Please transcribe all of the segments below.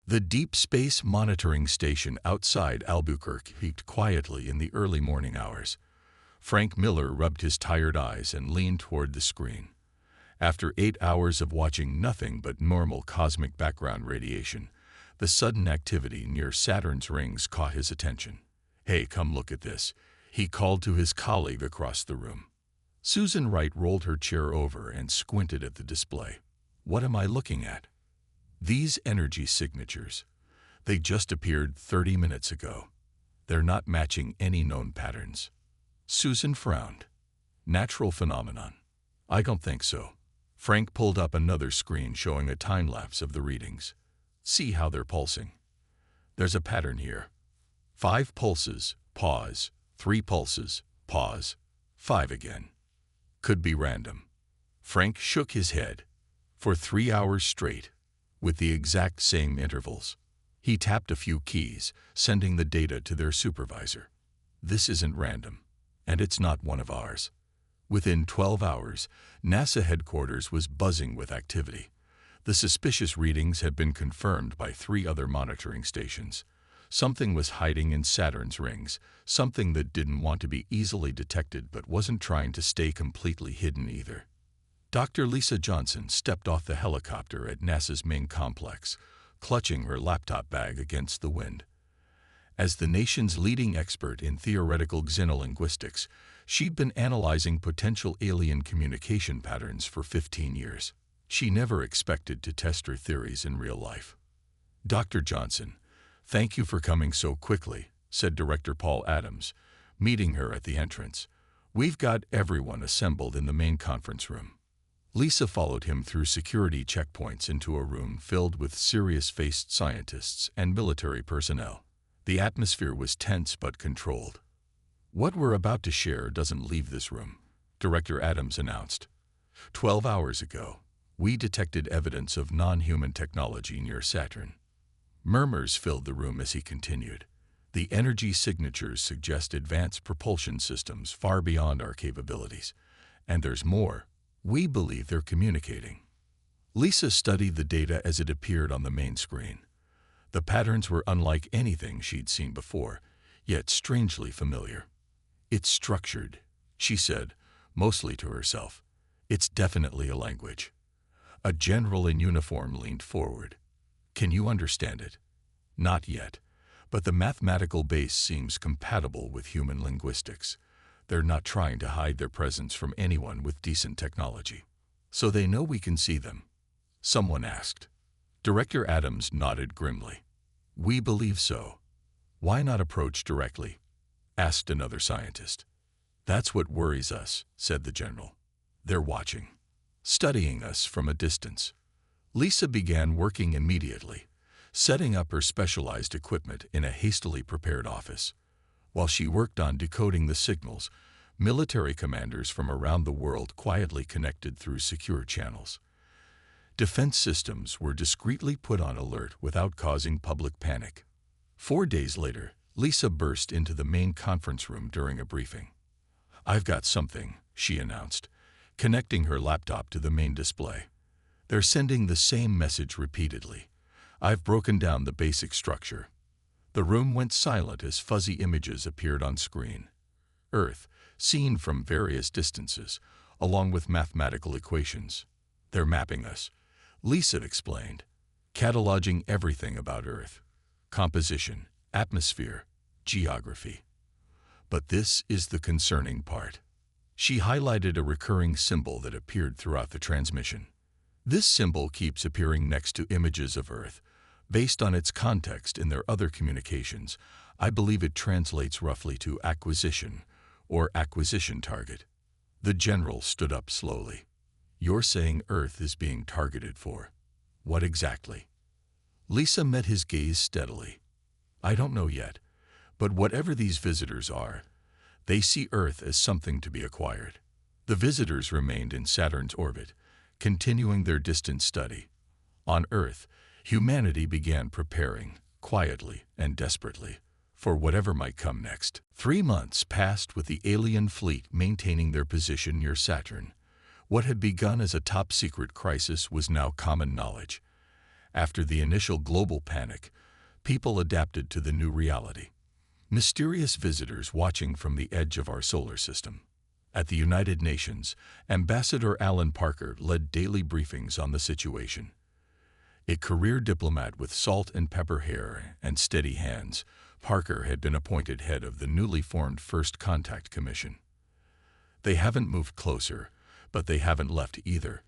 The Deep Space Monitoring Station outside Albuquerque peaked quietly in the early morning hours. Frank Miller rubbed his tired eyes and leaned toward the screen. After 8 hours of watching nothing but normal cosmic background radiation, the sudden activity near Saturn's rings caught his attention. "Hey, come look at this," he called to his colleague across the room. Susan Wright rolled her chair over and squinted at the display. "What am I looking at?" "These energy signatures. They just appeared 30 minutes ago. They're not matching any known patterns." Susan frowned. "Natural phenomenon?" "I don't think so." Frank pulled up another screen showing a time-lapse of the readings. "See how they're pulsing. There's a pattern here. 5 pulses, pause, 3 pulses, pause, 5 again. Could be random." Frank shook his head. "For 3 hours straight, with the exact same intervals." He tapped a few keys, sending the data to their supervisor. "This isn't random, and it's not one of ours." Within 12 hours, NASA headquarters was buzzing with activity. The suspicious readings had been confirmed by 3 other monitoring stations. Something was hiding in Saturn's rings, something that didn't want to be easily detected but wasn't trying to stay completely hidden either. Dr. Lisa Johnson stepped off the helicopter at NASA's main complex, clutching her laptop bag against the wind. As the nation's leading expert in theoretical xenolinguistics, she'd been analyzing potential alien communication patterns for 15 years. She never expected to test her theories in real life. "Dr. Johnson, thank you for coming so quickly," said Director Paul Adams, meeting her at the entrance. "We've got everyone assembled in the main conference room." Lisa followed him through security checkpoints into a room filled with serious-faced scientists and military personnel. The atmosphere was tense but controlled. "What we're about to share doesn't leave this room," Director Adams announced. 12 hours ago, we detected evidence of non-human technology near Saturn." Murmurs filled the room as he continued. "The energy signatures suggest advanced propulsion systems far beyond our capabilities. And there's more. We believe they're communicating." Lisa studied the data as it appeared on the main screen. The patterns were unlike anything she'd seen before, yet strangely familiar. "It's structured," she said, mostly to herself. "It's definitely a language." A general in uniform leaned forward. "Can you understand it?" "Not yet, but the mathematical base seems compatible with human linguistics. They're not trying to hide their presence from anyone with decent technology." "So they know we can see them?" someone asked. Director Adams nodded grimly. "We believe so." "Why not approach directly?" asked another scientist. "That's what worries us," said the general. "They're watching, studying us from a distance." Lisa began working immediately, setting up her specialized equipment in a hastily prepared office. While she worked on decoding the signals, military commanders from around the world quietly connected through secure channels. Defense systems were discreetly put on alert without causing public panic. 4 days later, Lisa burst into the main conference room during a briefing. "I've got something," she announced, connecting her laptop to the main display. "They're sending the same message repeatedly. I've broken down the basic structure." The room went silent as fuzzy images appeared on screen. Earth, seen from various distances, along with mathematical equations. "They're mapping us," Lisa explained, cataloging everything about Earth: composition, atmosphere, geography. But this is the concerning part. She highlighted a recurring symbol that appeared throughout the transmission. "This symbol keeps appearing next to images of Earth. Based on its context in their other communications, I believe it translates roughly to acquisition or acquisition target." The general stood up slowly. "You're saying Earth is being targeted for what exactly?" Lisa met his gaze steadily. "I don't know yet, but whatever these visitors are, they see Earth as something to be acquired." The visitors remained in Saturn's orbit, continuing their distant study. On Earth, humanity began preparing, quietly and desperately, for whatever might come next. 3 months passed with the alien fleet maintaining their position near Saturn. What had begun as a top-secret crisis was now common knowledge. After the initial global panic, people adapted to the new reality. Mysterious visitors watching from the edge of our solar system. At the United Nations, Ambassador Alan Parker led daily briefings on the situation. A career diplomat with salt and pepper hair and steady hands, Parker had been appointed head of the newly formed First Contact Commission. They haven't moved closer, but they haven't left either,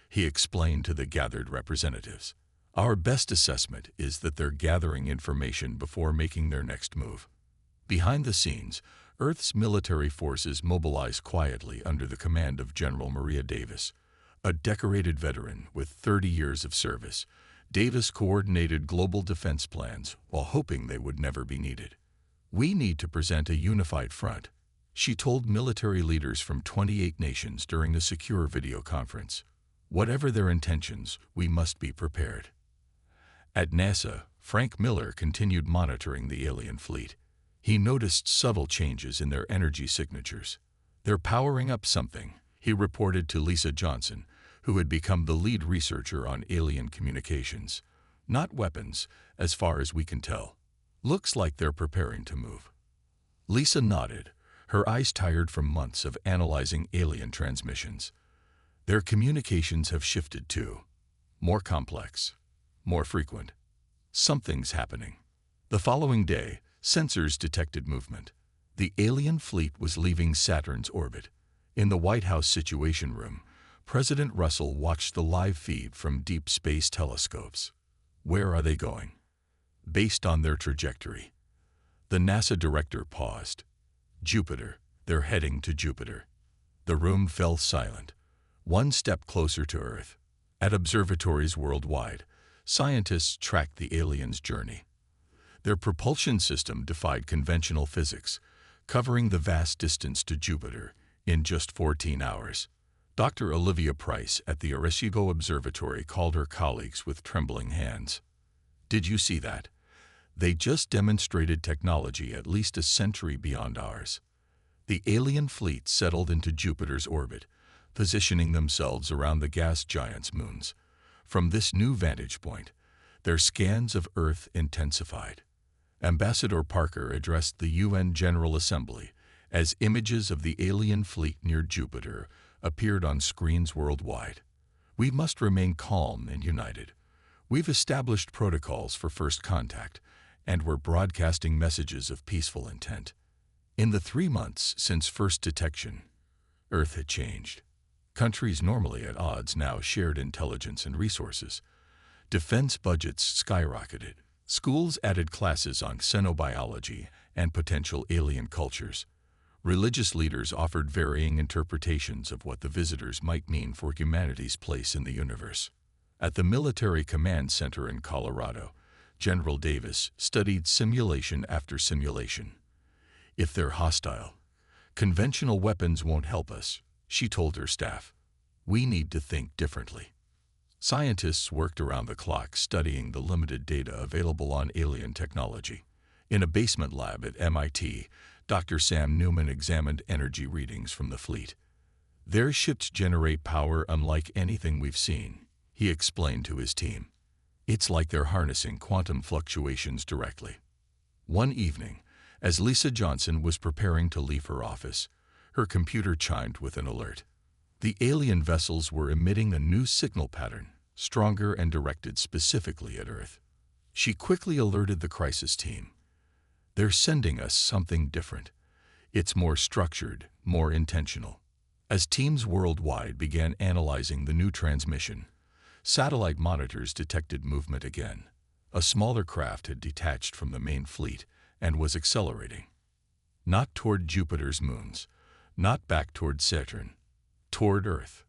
he explained to the gathered representatives. Our best assessment is that they're gathering information before making their next move. Behind the scenes, Earth's military forces mobilize quietly under the command of General Maria Davis, a decorated veteran with 30 years of service. Davis coordinated global defense plans while hoping they would never be needed. We need to present a unified front, she told military leaders from 28 nations during the secure video conference. Whatever their intentions, we must be prepared. At NASA, Frank Miller continued monitoring the alien fleet. He noticed subtle changes in their energy signatures. They're powering up something, he reported to Lisa Johnson, who had become the lead researcher on alien communications. Not weapons, as far as we can tell. Looks like they're preparing to move. Lisa nodded, her eyes tired from months of analyzing alien transmissions. Their communications have shifted too. More complex, more frequent. Something's happening. The following day, sensors detected movement. The alien fleet was leaving Saturn's orbit. In the White House Situation Room, President Russell watched the live feed from deep space telescopes. Where are they going? Based on their trajectory. The NASA director paused. Jupiter. They're heading to Jupiter. The room fell silent. One step closer to Earth. At observatories worldwide, scientists tracked the aliens' journey. Their propulsion system defied conventional physics, covering the vast distance to Jupiter in just 14 hours. Dr. Olivia Price at the Arecibo Observatory called her colleagues with trembling hands. Did you see that? They just demonstrated technology at least a century beyond ours. The alien fleet settled into Jupiter's orbit, positioning themselves around the gas giant's moons. From this new vantage point, their scans of Earth intensified. Ambassador Parker addressed the UN General Assembly as images of the alien fleet near Jupiter appeared on screens worldwide. We must remain calm and united. We've established protocols for first contact, and we're broadcasting messages of peaceful intent. In the 3 months since first detection, Earth had changed. Countries normally at odds now shared intelligence and resources. Defense budgets skyrocketed. Schools added classes on xenobiology and potential alien cultures. Religious leaders offered varying interpretations of what the visitors might mean for humanity's place in the universe. At the Military Command Center in Colorado, General Davis studied simulation after simulation. If they're hostile, conventional weapons won't help us, she told her staff. We need to think differently. Scientists worked around the clock studying the limited data available on alien technology. In a basement lab at MIT, Dr. Sam Newman examined energy readings from the fleet. Their ships generate power unlike anything we've seen, he explained to his team. It's like they're harnessing quantum fluctuations directly. One evening, as Lisa Johnson was preparing to leave her office, her computer chimed with an alert. The alien vessels were emitting a new signal pattern, stronger and directed specifically at Earth. She quickly alerted the crisis team. They're sending us something different. It's more structured, more intentional. As teams worldwide began analyzing the new transmission, satellite monitors detected movement again. A smaller craft had detached from the main fleet and was accelerating. Not toward Jupiter's moons, not back toward Saturn, toward Earth.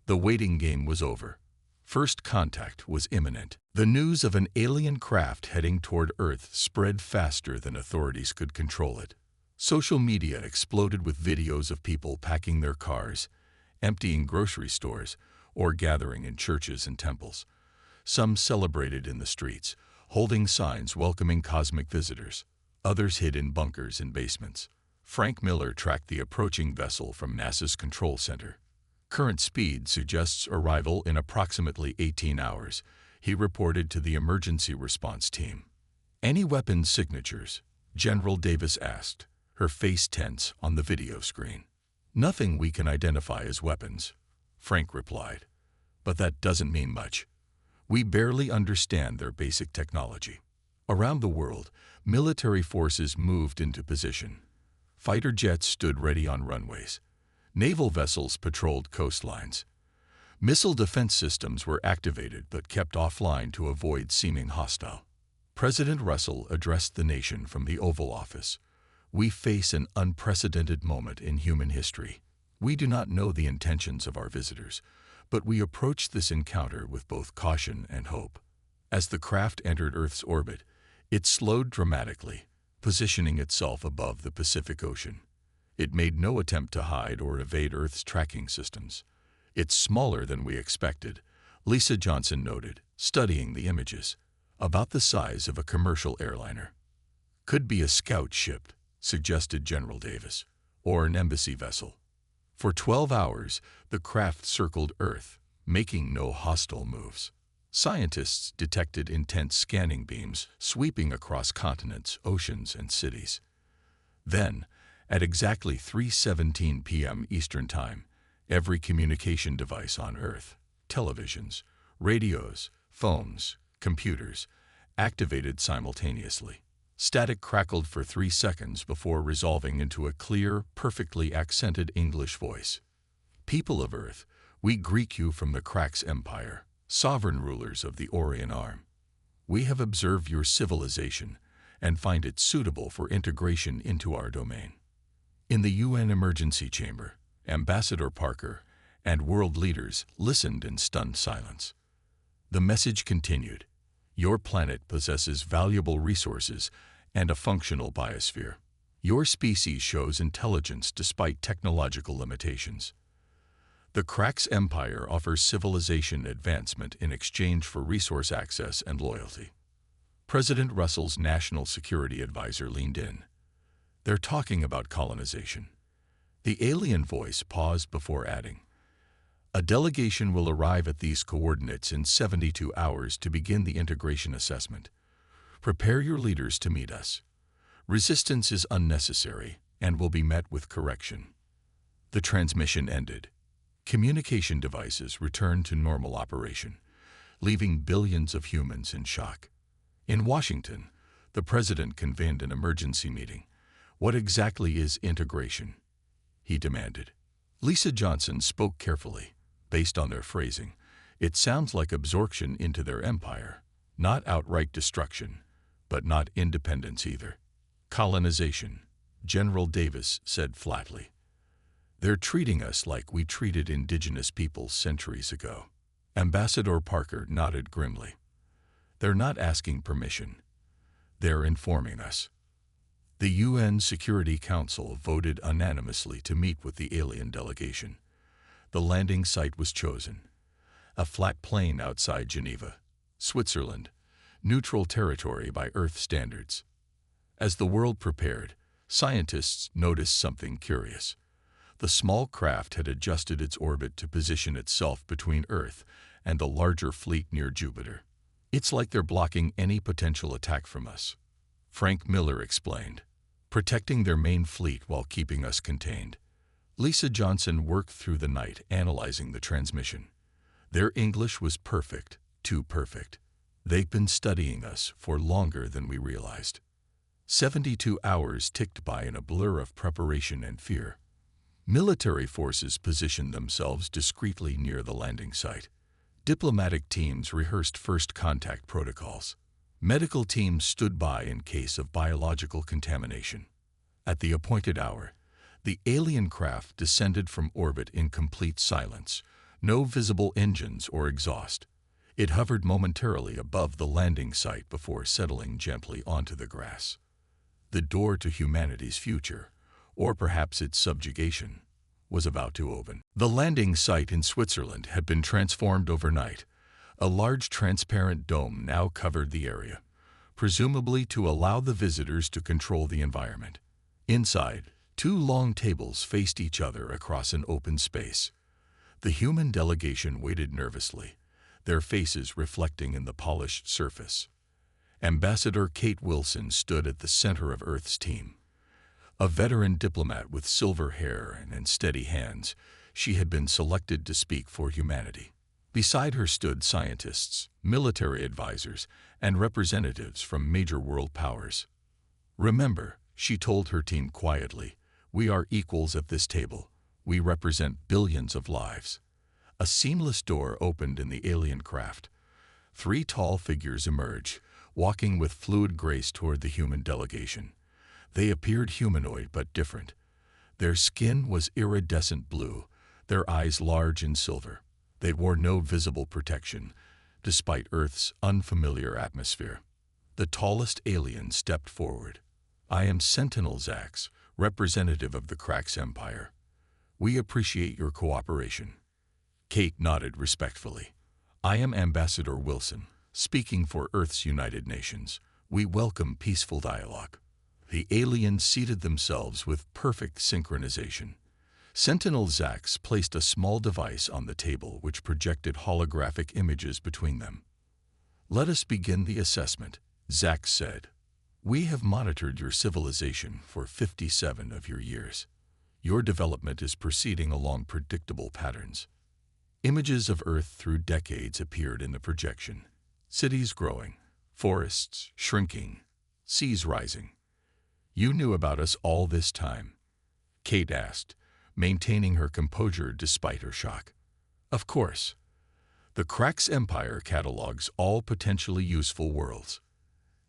The waiting game was over. First contact was imminent. The news of an alien craft heading toward Earth spread faster than authorities could control it. Social media exploded with videos of people packing their cars, emptying grocery stores, or gathering in churches and temples. Some celebrated in the streets, holding signs welcoming cosmic visitors. Others hid in bunkers and basements. Frank Miller tracked the approaching vessel from NASA's control center. Current speed suggests arrival in approximately 18 hours, he reported to the emergency response team. "Any weapons signatures?" General Davis asked, her face tense on the video screen. "Nothing we can identify as weapons," Frank replied. "But that doesn't mean much. We barely understand their basic technology." Around the world, military forces moved into position. Fighter jets stood ready on runways. Naval vessels patrolled coastlines. Missile defense systems were activated but kept offline to avoid seeming hostile. President Russell addressed the nation from the Oval Office. "We face an unprecedented moment in human history. We do not know the intentions of our visitors, but we approach this encounter with both caution and hope." As the craft entered Earth's orbit, it slowed dramatically, positioning itself above the Pacific Ocean. It made no attempt to hide or evade Earth's tracking systems. "It's smaller than we expected," Lisa Johnson noted, studying the images. "About the size of a commercial airliner." "Could be a scout ship," suggested General Davis, "or an embassy vessel." For 12 hours, the craft circled Earth, making no hostile moves. Scientists detected intense scanning beams sweeping across continents, oceans, and cities. Then, at exactly 3:17 p.m. Eastern Time, every communication device on Earth, televisions, radios, phones, computers, activated simultaneously. Static crackled for 3 seconds before resolving into a clear, perfectly accented English voice. "People of Earth, we greet you from the Crax Empire, sovereign rulers of the Orion Arm. We have observed your civilization and find it suitable for integration into our domain." In the UN Emergency Chamber, Ambassador Parker and world leaders listened in stunned silence. The message continued. "Your planet possesses valuable resources and a functional biosphere. Your species shows intelligence despite technological limitations. The Crax Empire offers civilization advancement in exchange for resource access and loyalty." President Russell's national security advisor leaned in. "They're talking about colonization." The alien voice paused before adding, "A delegation will arrive at these coordinates in 72 hours to begin the integration assessment. Prepare your leaders to meet us. Resistance is unnecessary and will be met with correction." The transmission ended. Communication devices returned to normal operation, leaving billions of humans in shock. In Washington, the president convened an emergency meeting. "What exactly is integration?" he demanded. Lisa Johnson spoke carefully. "Based on their phrasing, it sounds like absorption into their empire. Not outright destruction, but not independence either." "Colonization," General Davis said flatly. "They're treating us like we treated indigenous peoples centuries ago." Ambassador Parker nodded grimly. "They're not asking permission. They're informing us." The UN Security Council voted unanimously to meet with the alien delegation. The landing site was chosen. A flat plain outside Geneva, Switzerland, neutral territory by Earth standards. As the world prepared, scientists noticed something curious. The small craft had adjusted its orbit to position itself between Earth and the larger fleet near Jupiter. "It's like they're blocking any potential attack from us," Frank Miller explained, "protecting their main fleet while keeping us contained." Lisa Johnson worked through the night analyzing the transmission. Their English was perfect, too perfect. "They've been studying us for longer than we realized." 72 hours ticked by in a blur of preparation and fear. Military forces positioned themselves discreetly near the landing site. Diplomatic teams rehearsed first contact protocols. Medical teams stood by in case of biological contamination. At the appointed hour, the alien craft descended from orbit in complete silence, no visible engines or exhaust. It hovered momentarily above the landing site before settling gently onto the grass. The door to humanity's future, or perhaps its subjugation, was about to open. The landing site in Switzerland had been transformed overnight. A large transparent dome now covered the area, presumably to allow the visitors to control the environment. Inside, 2 long tables faced each other across an open space. The human delegation waited nervously, their faces reflecting in the polished surface. Ambassador Kate Wilson stood at the center of Earth's team. A veteran diplomat with silver hair and steady hands, she had been selected to speak for humanity. Beside her stood scientists, military advisors, and representatives from major world powers. "Remember," she told her team quietly, "we are equals at this table. We represent billions of lives." A seamless door opened in the alien craft. 3 tall figures emerged, walking with fluid grace toward the human delegation. They appeared humanoid but different. Their skin was iridescent blue, their eyes large and silver. They wore no visible protection, despite Earth's unfamiliar atmosphere. The tallest alien stepped forward. "I am Sentinel Zax, representative of the Krax Empire. We appreciate your cooperation." Kate nodded respectfully. "I am Ambassador Wilson, speaking for Earth's United Nations. We welcome peaceful dialogue." The aliens seated themselves with perfect synchronization. Sentinel Zax placed a small device on the table which projected holographic images between them. "Let us begin the assessment," Zax said. "We have monitored your civilization for 57 of your years. Your development is proceeding along predictable patterns." Images of Earth through decades appeared in the projection. Cities growing, forests shrinking, seas rising. "You knew about us all this time?" Kate asked, maintaining her composure despite her shock. "Of course. The Krax Empire catalogs all potentially useful worlds."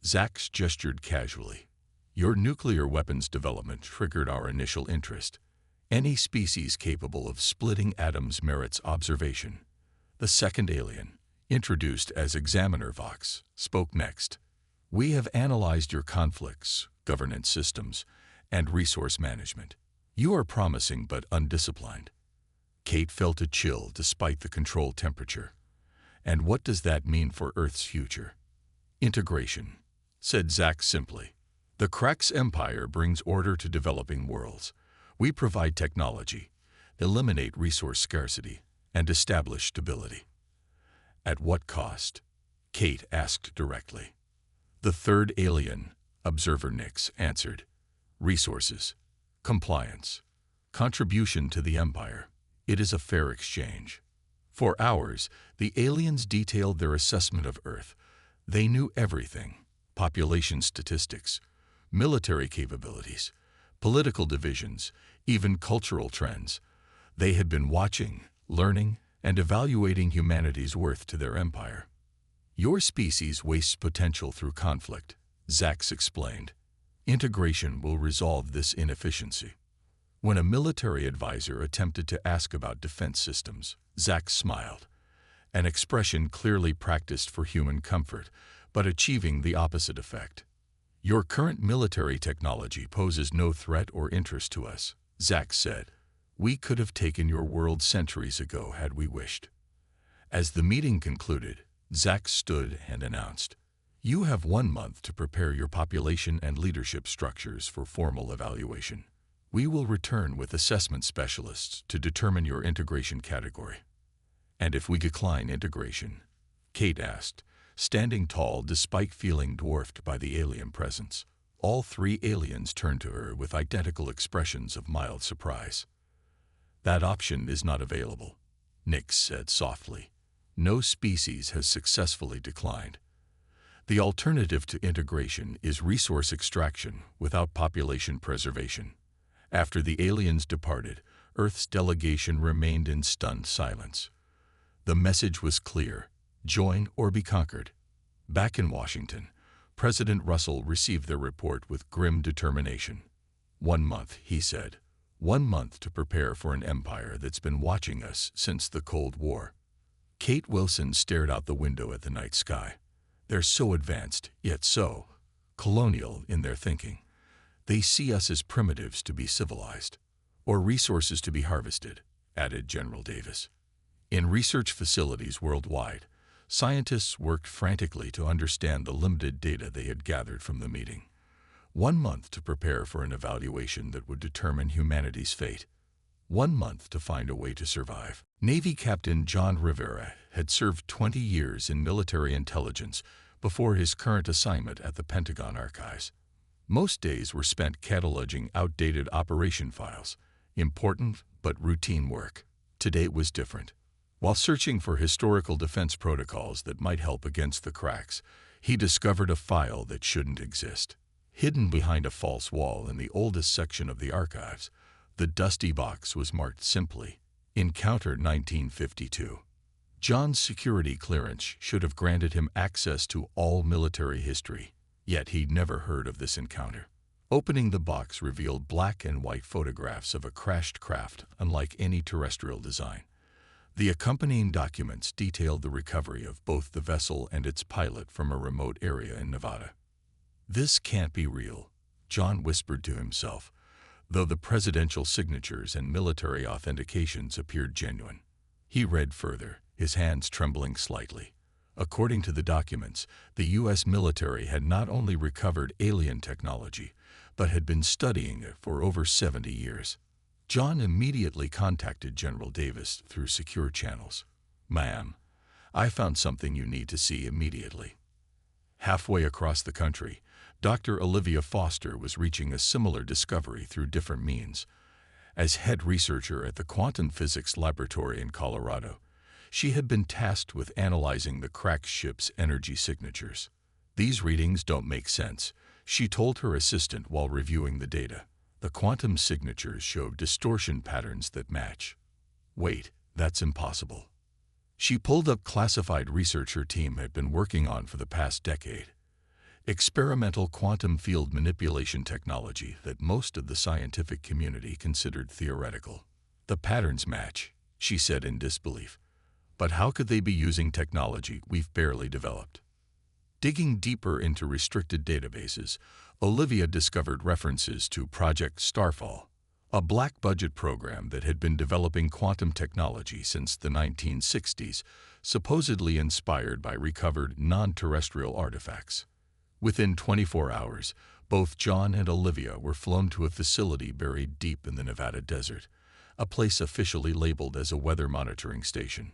Zax gestured casually. "Your nuclear weapons development triggered our initial interest. Any species capable of splitting atoms merits observation." The second alien, introduced as Examiner Vox, spoke next. "We have analyzed your conflicts, governance systems, and resource management. You are promising but undisciplined." Kate felt a chill despite the controlled temperature. "And what does that mean for Earth's future?" "Integration," said Zax simply. "The Krax Empire brings order to developing worlds. We provide technology, eliminate resource scarcity, and establish stability." "At what cost?" Kate asked directly. The third alien, Observer Nix, answered. "Resources, compliance, contribution to the Empire. It is a fair exchange." For hours, the aliens detailed their assessment of Earth. They knew everything: population statistics, military capabilities, political divisions, even cultural trends. They had been watching, learning, and evaluating humanity's worth to their empire. "Your species wastes potential through conflict," Zax explained. "Integration will resolve this inefficiency." When a military advisor attempted to ask about defense systems, Zax smiled, an expression clearly practiced for human comfort, but achieving the opposite effect. "Your current military technology poses no threat or interest to us," Zax said. "We could have taken your world centuries ago had we wished." As the meeting concluded, Zax stood and announced, "You have 1 month to prepare your population and leadership structures for formal evaluation. We will return with assessment specialists to determine your integration category." "And if we decline integration?" Kate asked, standing tall despite feeling dwarfed by the alien presence. All 3 aliens turned to her with identical expressions of mild surprise. "That option is not available," Nix said softly. "No species has successfully declined. The alternative to integration is resource extraction without population preservation." After the aliens departed, Earth's delegation remained in stunned silence. The message was clear: join or be conquered. Back in Washington, President Russell received their report with grim determination. 1 month, he said. 1 month to prepare for an empire that's been watching us since the Cold War. Kate Wilson stared out the window at the night sky. "They're so advanced, yet so colonial in their thinking. They see us as primitives to be civilized, or resources to be harvested," added General Davis. In research facilities worldwide, scientists worked frantically to understand the limited data they had gathered from the meeting. 1 month to prepare for an evaluation that would determine humanity's fate. 1 month to find a way to survive. Navy Captain John Rivera had served 20 years in military intelligence before his current assignment at the Pentagon Archives. Most days were spent cataloging outdated operation files, important but routine work. Today was different. While searching for historical defense protocols that might help against the cracks, he discovered a file that shouldn't exist. Hidden behind a false wall in the oldest section of the archives, the dusty box was marked simply, Encounter 1952. John's security clearance should have granted him access to all military history, yet he'd never heard of this encounter. Opening the box revealed black and white photographs of a crashed craft unlike any terrestrial design. The accompanying documents detailed the recovery of both the vessel and its pilot from a remote area in Nevada. "This can't be real," John whispered to himself, though the presidential signatures and military authentications appeared genuine. He read further, his hands trembling slightly. According to the documents, the U.S. military had not only recovered alien technology, but had been studying it for over 70 years. John immediately contacted General Davis through secure channels. "Ma'am, I found something you need to see immediately." Halfway across the country, Dr. Olivia Foster was reaching a similar discovery through different means. As head researcher at the Quantum Physics Laboratory in Colorado, she had been tasked with analyzing the cracked ship's energy signatures. "These readings don't make sense," she told her assistant while reviewing the data. "The quantum signatures show distortion patterns that match." "Wait, that's impossible." She pulled up classified research her team had been working on for the past decade. Experimental quantum field manipulation technology that most of the scientific community considered theoretical. "The patterns match," she said in disbelief. "But how could they be using technology we've barely developed?" Digging deeper into restricted databases, Olivia discovered references to Project Starfall, a black-budget program that had been developing quantum technology since the 1960s, supposedly inspired by recovered non-terrestrial artifacts. Within 24 hours, both John and Olivia were flown to a facility buried deep in the Nevada desert, a place officially labeled as a weather monitoring station.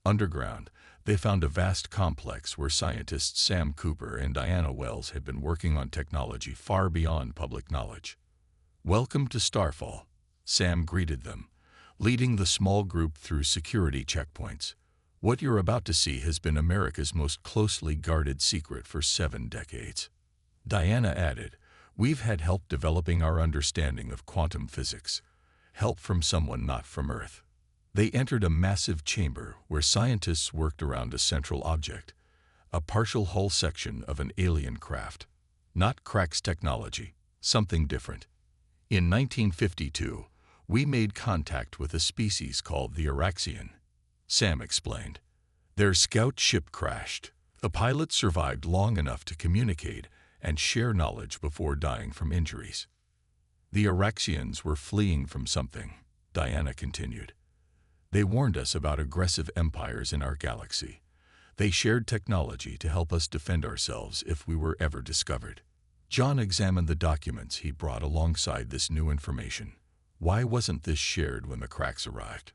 Underground, they found a vast complex where scientists Sam Cooper and Diana Wells had been working on technology far beyond public knowledge. "Welcome to Starfall," Sam greeted them, leading the small group through security checkpoints. "What you're about to see has been America's most closely guarded secret for 7 decades. Diana added, "We've had help developing our understanding of quantum physics. Help from someone not from Earth." They entered a massive chamber where scientists worked around a central object, a partial hull section of an alien craft. Not cracks technology, something different. "In 1952, we made contact with a species called the Oraxian," Sam explained. "Their scout ship crashed. The pilot survived long enough to communicate and share knowledge before dying from injuries." "The Oraxians were fleeing from something," Diana continued. "They warned us about aggressive empires in our galaxy. They shared technology to help us defend ourselves if we were ever discovered." John examined the documents he brought alongside this new information. Why wasn't this shared when the cracks arrived?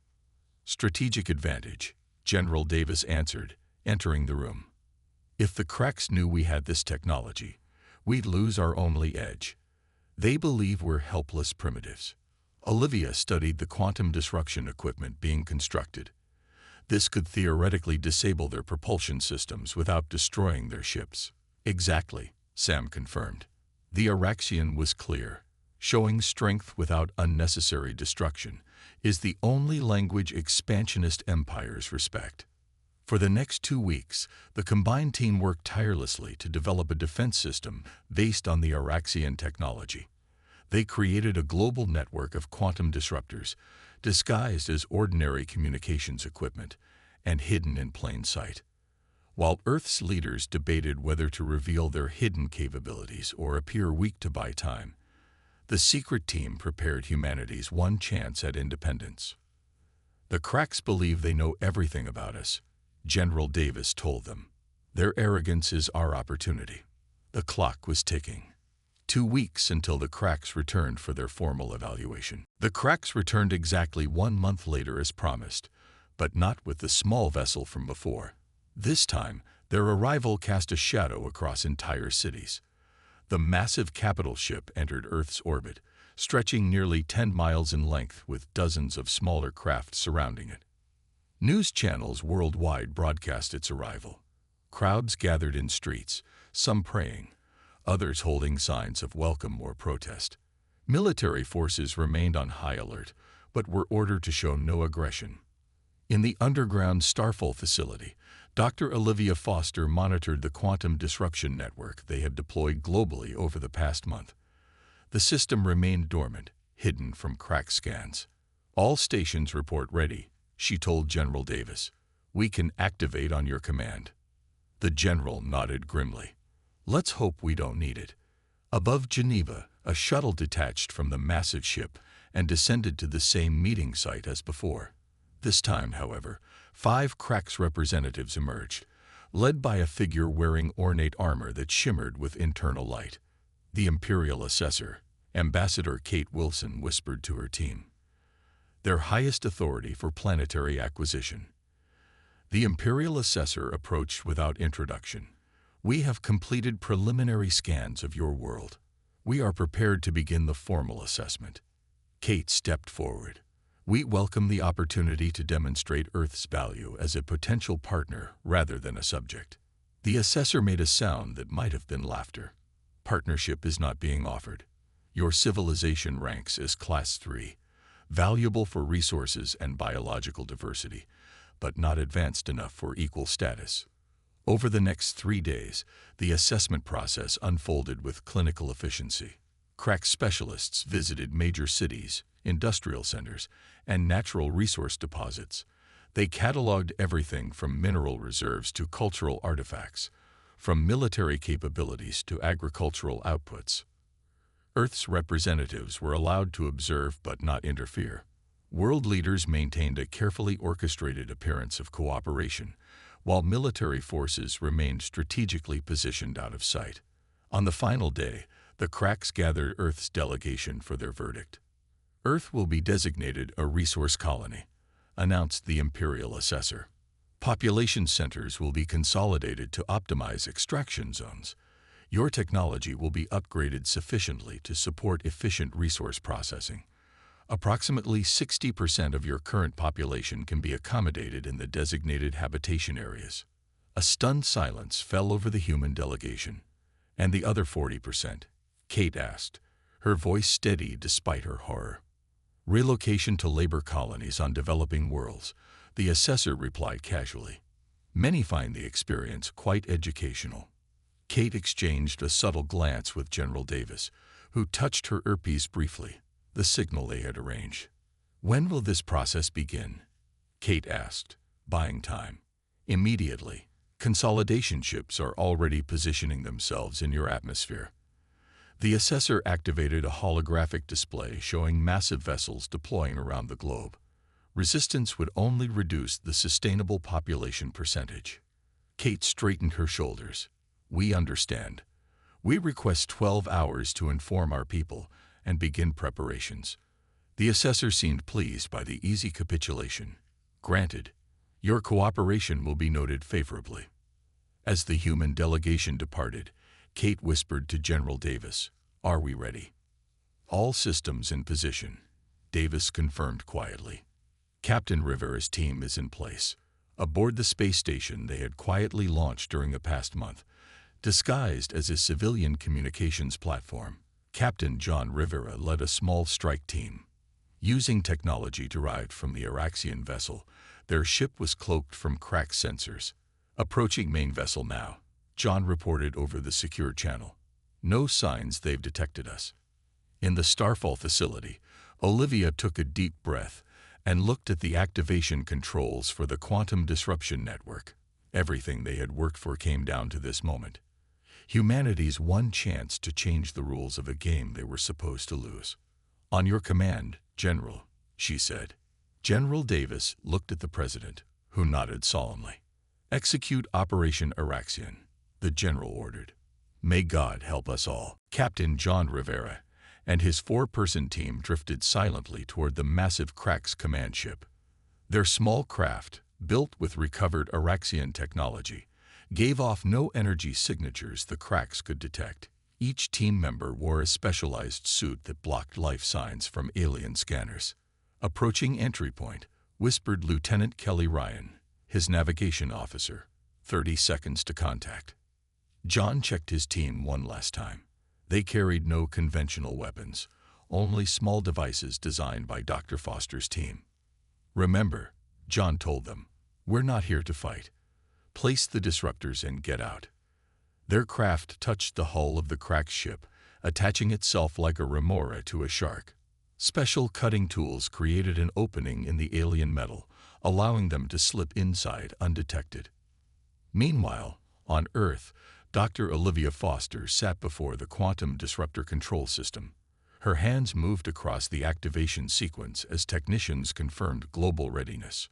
"Strategic advantage," General Davis answered, entering the room. "If the cracks knew we had this technology, we'd lose our only edge. They believe we're helpless primitives." Olivia studied the quantum disruption equipment being constructed. This could theoretically disable their propulsion systems without destroying their ships. "Exactly," Sam confirmed. "The Oraxian was clear. Showing strength without unnecessary destruction is the only language expansionist empires respect." For the next 2 weeks, the combined team worked tirelessly to develop a defense system based on the Oraxian technology. They created a global network of quantum disruptors, disguised as ordinary communications equipment and hidden in plain sight. While Earth's leaders debated whether to reveal their hidden capabilities or appear weak to buy time, the secret team prepared humanity's one chance at independence. "The cracks believe they know everything about us," General Davis told them. "Their arrogance is our opportunity." The clock was ticking. 2 weeks until the Cracks returned for their formal evaluation. The Cracks returned exactly 1 month later as promised, but not with the small vessel from before. This time, their arrival cast a shadow across entire cities. The massive capital ship entered Earth's orbit, stretching nearly 10 miles in length with dozens of smaller craft surrounding it. News channels worldwide broadcast its arrival. Crowds gathered in streets, some praying, others holding signs of welcome or protest. Military forces remained on high alert, but were ordered to show no aggression. In the underground Starfall facility, Dr. Olivia Foster monitored the quantum disruption network they had deployed globally over the past month. The system remained dormant, hidden from crack scans. "All stations report ready," she told General Davis. "We can activate on your command." The general nodded grimly. "Let's hope we don't need it." Above Geneva, a shuttle detached from the massive ship and descended to the same meeting site as before. This time, however, 5 Cracks representatives emerged, led by a figure wearing ornate armor that shimmered with internal light. The Imperial Assessor, Ambassador Kate Wilson, whispered to her team, their highest authority for planetary acquisition. The Imperial Assessor approached without introduction. "We have completed preliminary scans of your world. We are prepared to begin the formal assessment." Kate stepped forward. "We welcome the opportunity to demonstrate Earth's value as a potential partner rather than a subject." The assessor made a sound that might have been laughter. "Partnership is not being offered. Your civilization ranks as Class 3, valuable for resources and biological diversity, but not advanced enough for equal status." Over the next 3 days, the assessment process unfolded with clinical efficiency. Crack specialists visited major cities, industrial centers, and natural resource deposits. They cataloged everything from mineral reserves to cultural artifacts, from military capabilities to agricultural outputs. Earth's representatives were allowed to observe but not interfere. World leaders maintained a carefully orchestrated appearance of cooperation, while military forces remained strategically positioned out of sight. On the final day, the Cracks gathered Earth's delegation for their verdict. "Earth will be designated a resource colony," announced the Imperial Assessor. "Population centers will be consolidated to optimize extraction zones. Your technology will be upgraded sufficiently to support efficient resource processing. Approximately 60% of your current population can be accommodated in the designated habitation areas." A stunned silence fell over the human delegation. "And the other 40%? Kate asked, her voice steady despite her horror. "Relocation to labor colonies on developing worlds," the assessor replied casually. "Many find the experience quite educational." Kate exchanged a subtle glance with General Davis, who touched her earpiece briefly, the signal they had arranged. "When will this process begin?" Kate asked, buying time. "Immediately. Consolidation ships are already positioning themselves in your atmosphere." The assessor activated a holographic display showing massive vessels deploying around the globe. Resistance would only reduce the sustainable population percentage. Kate straightened her shoulders. "We understand. We request 12 hours to inform our people and begin preparations." The assessor seemed pleased by the easy capitulation. "Granted. Your cooperation will be noted favorably." As the human delegation departed, Kate whispered to General Davis, "Are we ready?" "All systems in position," Davis confirmed quietly. Captain Rivera's team is in place, aboard the space station they had quietly launched during the past month, disguised as a civilian communications platform. Captain John Rivera led a small strike team. Using technology derived from the Araxian vessel, their ship was cloaked from crack sensors. "Approaching main vessel now," John reported over the secure channel. "No signs they've detected us." In the Starfall facility, Olivia took a deep breath and looked at the activation controls for the quantum disruption network. Everything they had worked for came down to this moment. Humanity's one chance to change the rules of a game they were supposed to lose. "On your command, General," she said. General Davis looked at the president, who nodded solemnly. "Execute Operation Araxian," the general ordered. May God help us all. Captain John Rivera and his four-person team drifted silently toward the massive Cracks command ship. Their small craft, built with recovered Araxian technology, gave off no energy signatures the Cracks could detect. Each team member wore a specialized suit that blocked life signs from alien scanners. Approaching entry point, whispered Lieutenant Kelly Ryan, his navigation officer. 30 seconds to contact. John checked his team one last time. They carried no conventional weapons, only small devices designed by Dr. Foster's team. Remember, John told them, we're not here to fight. Place the disruptors and get out. Their craft touched the hull of the Cracks ship, attaching itself like a remora to a shark. Special cutting tools created an opening in the alien metal, allowing them to slip inside undetected. Meanwhile, on Earth, Dr. Olivia Foster sat before the quantum disruptor control system. Her hands moved across the activation sequence as technicians confirmed global readiness.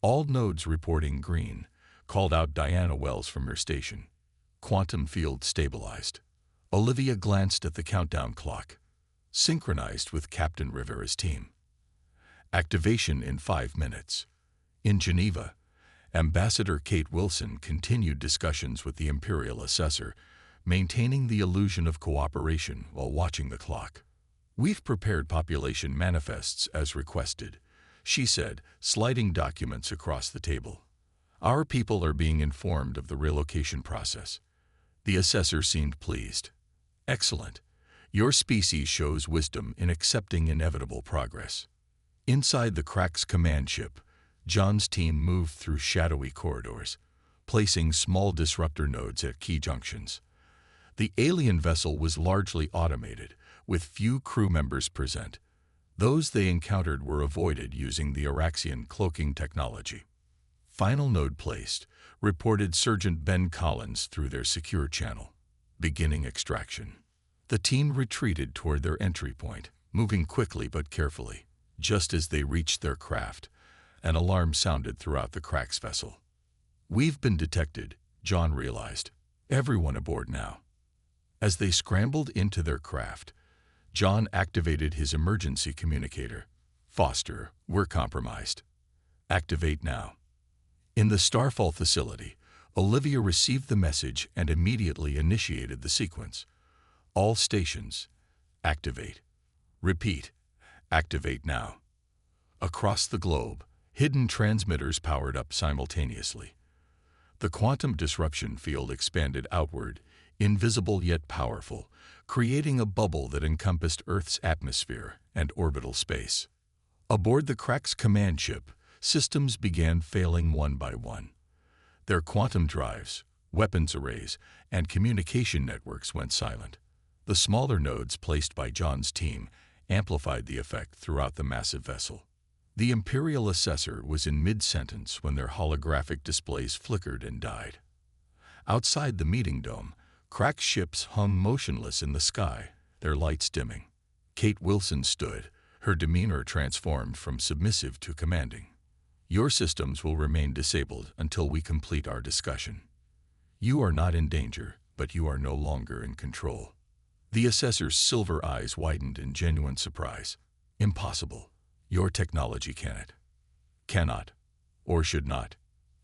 All nodes reporting green, called out Diana Wells from her station. Quantum field stabilized. Olivia glanced at the countdown clock, synchronized with Captain Rivera's team. Activation in 5 minutes. In Geneva, Ambassador Kate Wilson continued discussions with the Imperial Assessor, maintaining the illusion of cooperation while watching the clock. We've prepared population manifests as requested, she said, sliding documents across the table. Our people are being informed of the relocation process. The assessor seemed pleased. Excellent. Your species shows wisdom in accepting inevitable progress. Inside the Cracks command ship, John's team moved through shadowy corridors, placing small disruptor nodes at key junctions. The alien vessel was largely automated, with few crew members present. Those they encountered were avoided using the Araxian cloaking technology. Final node placed, reported Sergeant Ben Collins through their secure channel. Beginning extraction. The team retreated toward their entry point, moving quickly but carefully. Just as they reached their craft, an alarm sounded throughout the Cracks vessel. We've been detected, John realized. Everyone aboard now. As they scrambled into their craft, John activated his emergency communicator. Foster, we're compromised. Activate now. In the Starfall facility, Olivia received the message and immediately initiated the sequence. All stations, activate. Repeat, activate now. Across the globe, hidden transmitters powered up simultaneously. The quantum disruption field expanded outward, invisible yet powerful, creating a bubble that encompassed Earth's atmosphere and orbital space. Aboard the Cracks command ship, systems began failing one by one. Their quantum drives, weapons arrays, and communication networks went silent. The smaller nodes placed by John's team amplified the effect throughout the massive vessel. The Imperial Assessor was in mid-sentence when their holographic displays flickered and died. Outside the meeting dome, Cracks ships hung motionless in the sky, their lights dimming. Kate Wilson stood, her demeanor transformed from submissive to commanding. Your systems will remain disabled until we complete our discussion. You are not in danger, but you are no longer in control. The Assessor's silver eyes widened in genuine surprise. Impossible. Your technology cannot, or should not.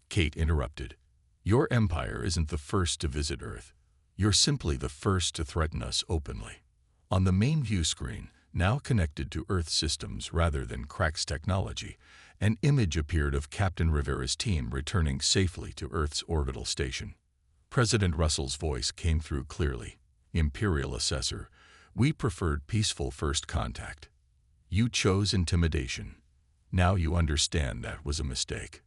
Kate interrupted. Your empire isn't the first to visit Earth. You're simply the first to threaten us openly. On the main view screen, now connected to Earth systems rather than Cracks technology, an image appeared of Captain Rivera's team returning safely to Earth's orbital station. President Russell's voice came through clearly. Imperial Assessor, we preferred peaceful first contact. You chose intimidation. Now you understand that was a mistake.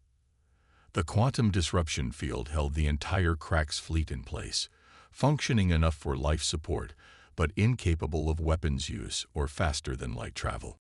The quantum disruption field held the entire Cracks fleet in place, functioning enough for life support, but incapable of weapons use or faster-than-light travel.